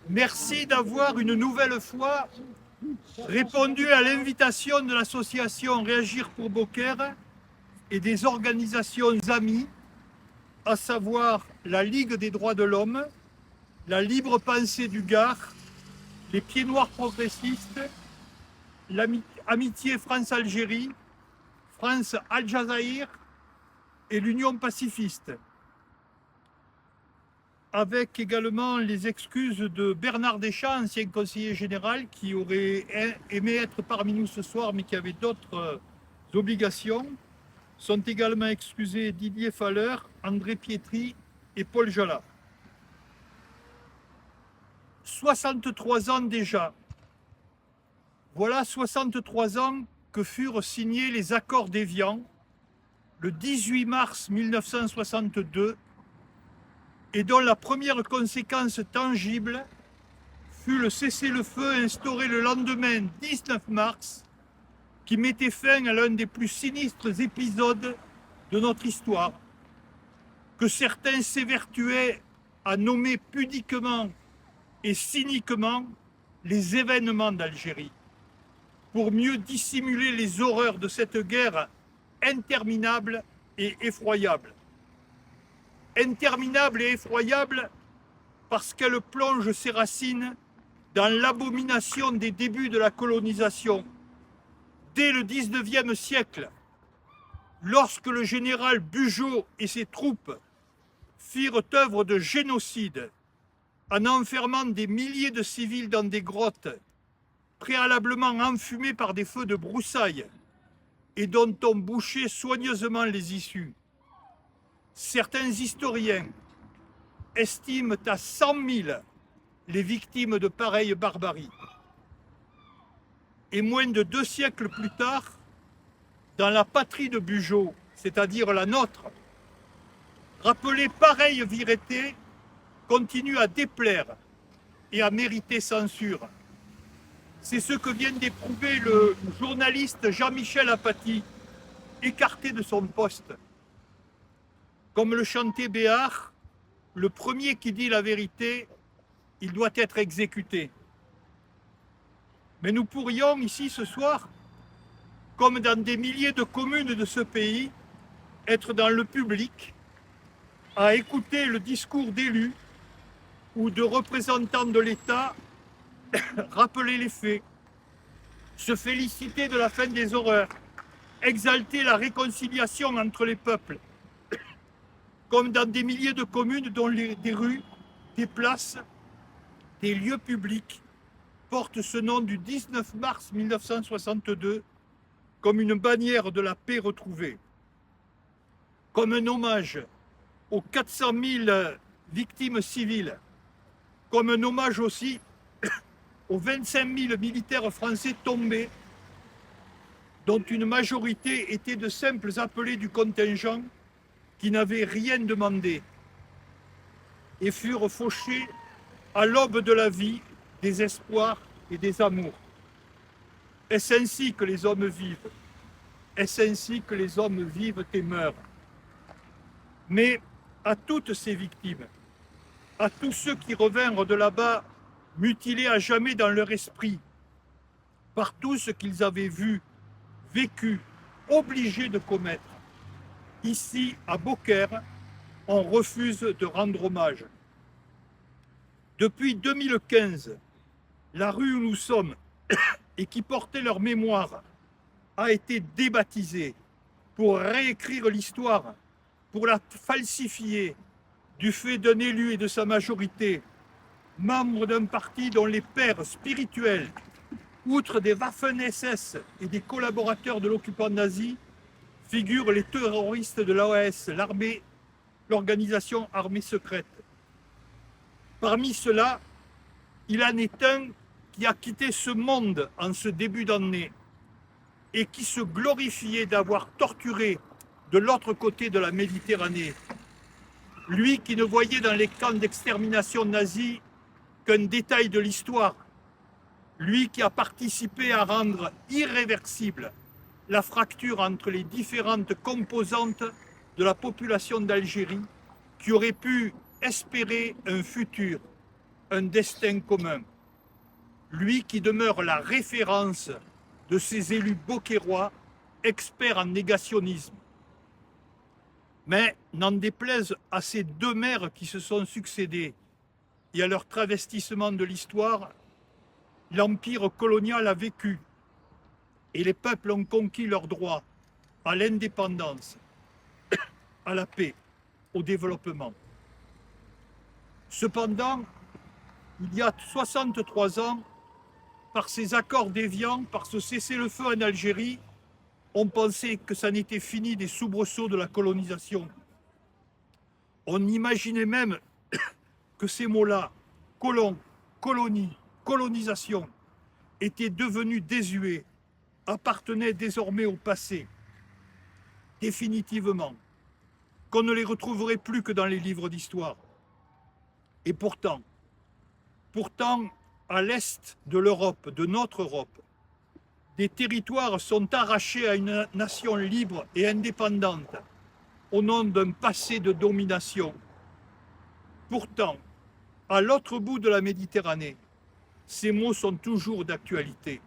Merci d'avoir une nouvelle fois répondu à l'invitation de l'association Réagir pour Beaucaire et des organisations amies, à savoir la Ligue des droits de l'homme, la Libre Pensée du Gard, les Pieds Noirs progressistes, l'Amitié France-Algérie, France Al-Jazaïr et l'Union pacifiste. Avec également les excuses de Bernard Deschamps, ancien conseiller général, qui aurait aimé être parmi nous ce soir, mais qui avait d'autres obligations. Sont également excusés Didier Faller, André Pietri et Paul Jalat. 63 ans déjà. Voilà 63 ans que furent signés les accords d'Évian, le 18 mars 1962, et dont la première conséquence tangible fut le cessez-le-feu instauré le lendemain 19 mars, qui mettait fin à l'un des plus sinistres épisodes de notre histoire, que certains s'évertuaient à nommer pudiquement et cyniquement les événements d'Algérie, pour mieux dissimuler les horreurs de cette guerre interminable et effroyable. Interminable et effroyable parce qu'elle plonge ses racines dans l'abomination des débuts de la colonisation. Dès le XIXe siècle, lorsque le général Bugeaud et ses troupes firent œuvre de génocide en enfermant des milliers de civils dans des grottes, préalablement enfumées par des feux de broussailles et dont on bouchait soigneusement les issues. Certains historiens estiment à 100 000 les victimes de pareille barbarie. Et moins de 2 siècles plus tard, dans la patrie de Bugeaud, c'est-à-dire la nôtre, rappeler pareille vérité continue à déplaire et à mériter censure. C'est ce que vient d'éprouver le journaliste Jean-Michel Apathy, écarté de son poste. Comme le chantait Béard, le premier qui dit la vérité, il doit être exécuté. Mais nous pourrions ici ce soir, comme dans des milliers de communes de ce pays, être dans le public, à écouter le discours d'élus ou de représentants de l'État rappeler les faits, se féliciter de la fin des horreurs, exalter la réconciliation entre les peuples, comme dans des milliers de communes dont des rues, des places, des lieux publics portent ce nom du 19 mars 1962 comme une bannière de la paix retrouvée, comme un hommage aux 400 000 victimes civiles, comme un hommage aussi aux 25 000 militaires français tombés, dont une majorité étaient de simples appelés du contingent qui n'avaient rien demandé et furent fauchés à l'aube de la vie, des espoirs et des amours. Est-ce ainsi que les hommes vivent? Est-ce ainsi que les hommes vivent et meurent? Mais à toutes ces victimes, à tous ceux qui revinrent de là-bas mutilés à jamais dans leur esprit, par tout ce qu'ils avaient vu, vécu, obligés de commettre, ici, à Beaucaire, on refuse de rendre hommage. Depuis 2015, la rue où nous sommes et qui portait leur mémoire a été débaptisée pour réécrire l'histoire, pour la falsifier du fait d'un élu et de sa majorité, membre d'un parti dont les pères spirituels, outre des Waffen-SS et des collaborateurs de l'occupant nazi, figurent les terroristes de l'OAS, l'armée, l'organisation armée secrète. Parmi ceux-là, il en est un qui a quitté ce monde en ce début d'année et qui se glorifiait d'avoir torturé de l'autre côté de la Méditerranée. Lui qui ne voyait dans les camps d'extermination nazis qu'un détail de l'histoire. Lui qui a participé à rendre irréversible la fracture entre les différentes composantes de la population d'Algérie qui aurait pu espérer un futur un destin commun. Lui qui demeure la référence de ces élus beauquérois, experts en négationnisme. Mais n'en déplaise à ces deux maires qui se sont succédés et à leur travestissement de l'histoire, l'empire colonial a vécu et les peuples ont conquis leurs droits à l'indépendance, à la paix, au développement. Cependant, il y a 63 ans, par ces accords déviants, par ce cessez-le-feu en Algérie, on pensait que ça n'était fini des soubresauts de la colonisation. On imaginait même que ces mots-là, colon, colonie, colonisation, étaient devenus désuets, appartenaient désormais au passé, définitivement, qu'on ne les retrouverait plus que dans les livres d'histoire. Et pourtant, à l'est de l'Europe, de notre Europe, des territoires sont arrachés à une nation libre et indépendante au nom d'un passé de domination. Pourtant, à l'autre bout de la Méditerranée, ces mots sont toujours d'actualité.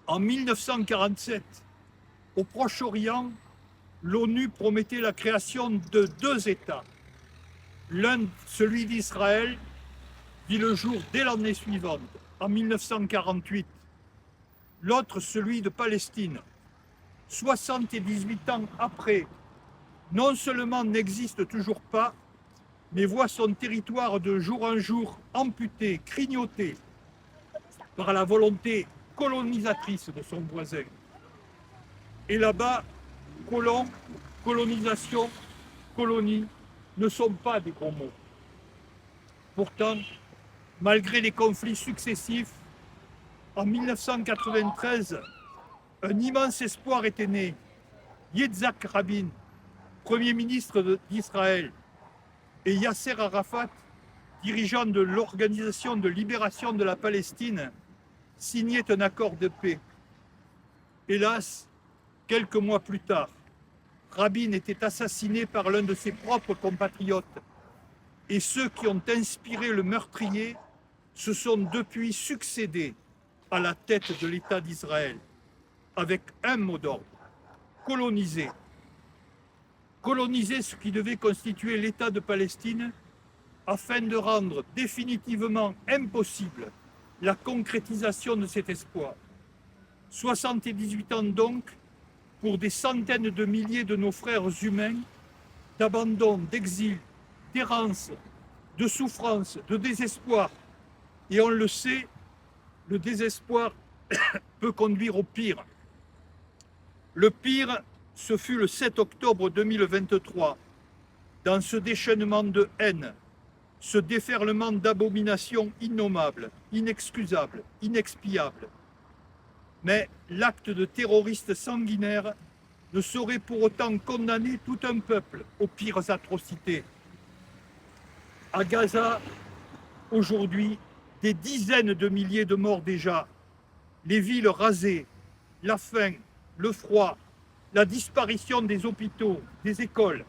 En 1947, au Proche-Orient, l'ONU promettait la création de deux États. L'un, celui d'Israël, vit le jour dès l'année suivante, en 1948. L'autre, celui de Palestine. 78 ans après, non seulement n'existe toujours pas, mais voit son territoire de jour en jour amputé, grignoté par la volonté colonisatrice de son voisin. Et là-bas, colon, colonisation, colonie ne sont pas des gros mots. Pourtant, malgré les conflits successifs, en 1993, un immense espoir était né. Yitzhak Rabin, Premier ministre d'Israël, et Yasser Arafat, dirigeant de l'Organisation de libération de la Palestine, signaient un accord de paix. Hélas, quelques mois plus tard, Rabin était assassiné par l'un de ses propres compatriotes. Et ceux qui ont inspiré le meurtrier se sont depuis succédés à la tête de l'État d'Israël, avec un mot d'ordre, coloniser. Coloniser ce qui devait constituer l'État de Palestine afin de rendre définitivement impossible la concrétisation de cet espoir. 78 ans donc pour des centaines de milliers de nos frères humains, d'abandon, d'exil, d'errance, de souffrance, de désespoir. Et on le sait, le désespoir peut conduire au pire. Le pire, ce fut le 7 octobre 2023, dans ce déchaînement de haine, ce déferlement d'abominations innommables, inexcusables, inexpiables. Mais l'acte de terroriste sanguinaire ne saurait pour autant condamner tout un peuple aux pires atrocités. À Gaza, aujourd'hui, des dizaines de milliers de morts déjà, les villes rasées, la faim, le froid, la disparition des hôpitaux, des écoles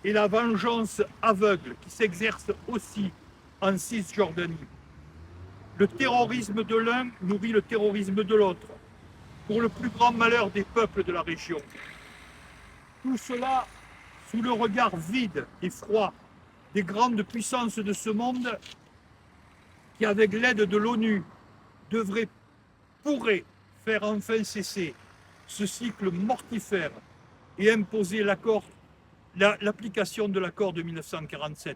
et la vengeance aveugle qui s'exerce aussi en Cisjordanie. Le terrorisme de l'un nourrit le terrorisme de l'autre, pour le plus grand malheur des peuples de la région. Tout cela sous le regard vide et froid des grandes puissances de ce monde qui, avec l'aide de l'ONU, pourraient faire enfin cesser ce cycle mortifère et imposer l'application de l'accord de 1947.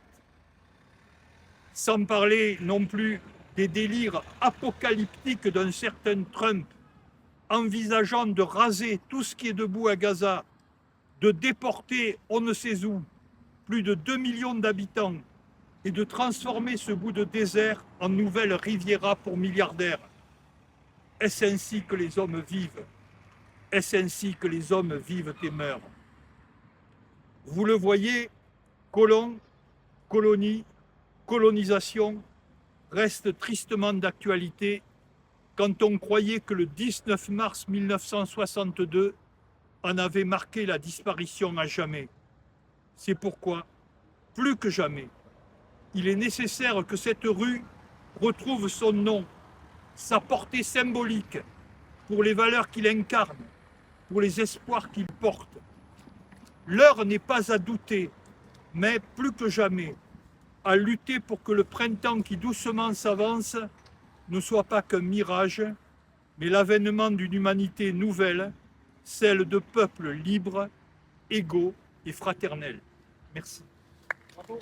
Sans parler non plus des délires apocalyptiques d'un certain Trump, envisageant de raser tout ce qui est debout à Gaza, de déporter on ne sait où plus de 2 millions d'habitants et de transformer ce bout de désert en nouvelle Riviera pour milliardaires. Est-ce ainsi que les hommes vivent? Est-ce ainsi que les hommes vivent et meurent? Vous le voyez, colon, colonie, colonisation restent tristement d'actualité quand on croyait que le 19 mars 1962 en avait marqué la disparition à jamais. C'est pourquoi, plus que jamais, Il est nécessaire que cette rue retrouve son nom, sa portée symbolique, pour les valeurs qu'il incarne, pour les espoirs qu'il porte. L'heure n'est pas à douter, mais plus que jamais, à lutter pour que le printemps qui doucement s'avance ne soit pas qu'un mirage, mais l'avènement d'une humanité nouvelle, celle de peuples libres, égaux et fraternels. Merci. Bravo.